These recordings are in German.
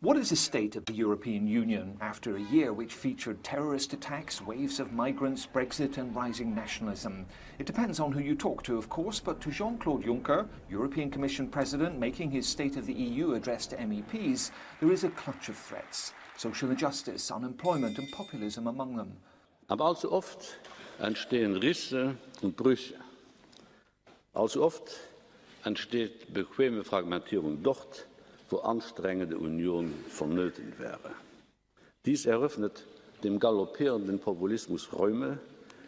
What is the state of the European Union after a year which featured terrorist attacks, waves of migrants, Brexit and rising nationalism? It depends on who you talk to, of course, but to Jean-Claude Juncker, European Commission President, making his State of the EU address to MEPs, there is a clutch of threats. Social injustice, unemployment and populism among them. Aber allzu oft entstehen Risse und Brüche. Allzu oft entsteht bequeme Fragmentierung dort, wo anstrengende Union vonnöten wäre. Dies eröffnet dem galoppierenden Populismus Räume,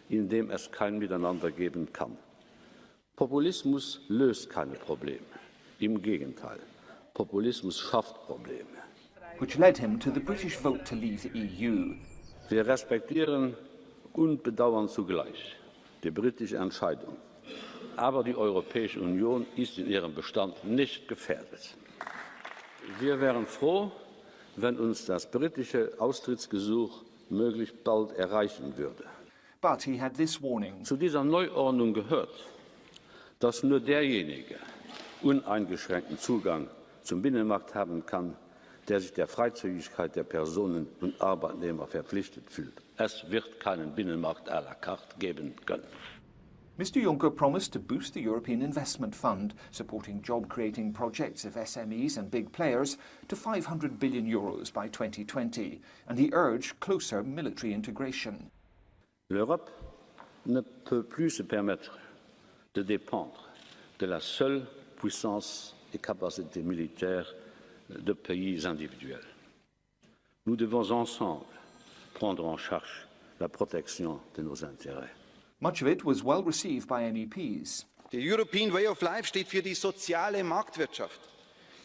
in dem es kein Miteinander geben kann. Populismus löst keine Probleme. Im Gegenteil, Populismus schafft Probleme. Which led him to the British vote to leave the EU. Wir respektieren und bedauern zugleich die britische Entscheidung. Aber die Europäische Union ist in ihrem Bestand nicht gefährdet. Wir wären froh, wenn uns das britische Austrittsgesuch möglichst bald erreichen würde. But he had this warning. Zu dieser Neuordnung gehört, dass nur derjenige uneingeschränkten Zugang zum Binnenmarkt haben kann, der sich der Freizügigkeit der Personen und Arbeitnehmer verpflichtet fühlt. Es wird keinen Binnenmarkt à la carte geben können. Mr Juncker promised to boost the European Investment Fund, supporting job-creating projects of SMEs and big players, to €500 billion by 2020, and he urged closer military integration. L'Europe ne peut plus se permettre de dépendre de la seule puissance et capacité militaire de pays individuels. Nous devons ensemble prendre en charge la protection de nos intérêts. Much of it was well received by MEPs. Der European Way of Life steht für die soziale Marktwirtschaft.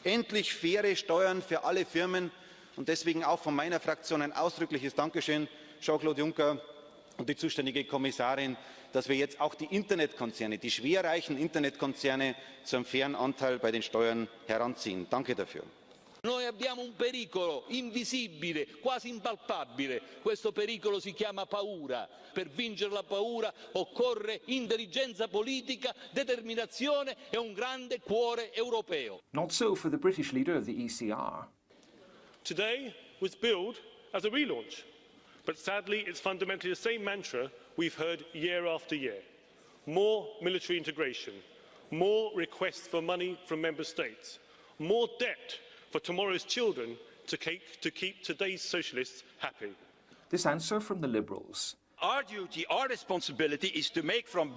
Endlich faire Steuern für alle Firmen und deswegen auch von meiner Fraktion ein ausdrückliches Dankeschön, Jean-Claude Juncker und die zuständige Kommissarin, dass wir jetzt auch die Internetkonzerne, die schwerreichen Internetkonzerne zu einem fairen Anteil bei den Steuern heranziehen. Danke dafür. Noi abbiamo un pericolo invisibile, quasi impalpabile. Questo pericolo si chiama paura. Per vincere la paura occorre intelligenza politica, determinazione e un grande cuore europeo. Not so for the British leader of the ECR. Today was billed as a relaunch, but sadly it's fundamentally the same mantra we've heard year after year. More military integration, more requests for money from member states, more debt for tomorrow's children to keep today's socialists happy. This answer from the Liberals. Our duty, our responsibility is to make from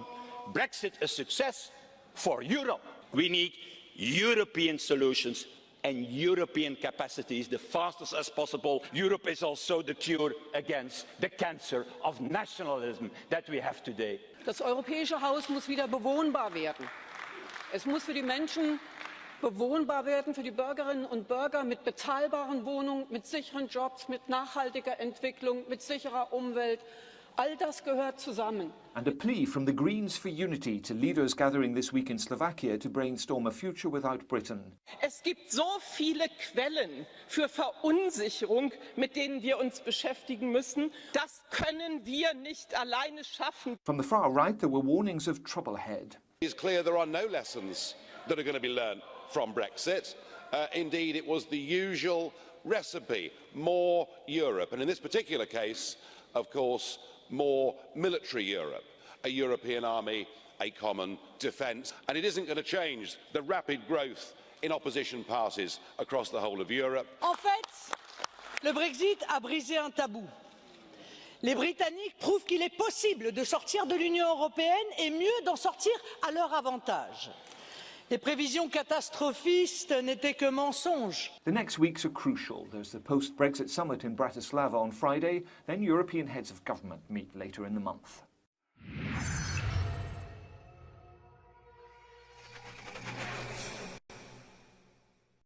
Brexit a success for Europe. We need European solutions and European capacities the fastest as possible. Europe is also the cure against the cancer of nationalism that we have today. Das europäische Haus muss wieder bewohnbar werden. Es muss für die Menschen bewohnbar werden, für die Bürgerinnen und Bürger mit bezahlbaren Wohnungen, mit sicheren Jobs, mit nachhaltiger Entwicklung, mit sicherer Umwelt. All das gehört zusammen. And a plea from the Greens for unity to leaders gathering this week in Slovakia to brainstorm a future without Britain. Es gibt so viele Quellen für Verunsicherung, mit denen wir uns beschäftigen müssen. Das können wir nicht alleine schaffen. From the far right, there were warnings of trouble ahead. It is clear there are no lessons that are going to be learned from Brexit. Indeed, it was the usual recipe, more Europe. And in this particular case, of course, more military Europe, a European army, a common defence. And it isn't going to change the rapid growth in opposition parties across the whole of Europe. En fait, le Brexit a brisé un tabou. Les Britanniques prouvent qu'il est possible de sortir de l'Union européenne et mieux d'en sortir à leur avantage. Les prévisions catastrophistes n'étaient que mensonges. The next weeks are crucial. There's the post-Brexit summit in Bratislava on Friday, then European heads of government meet later in the month.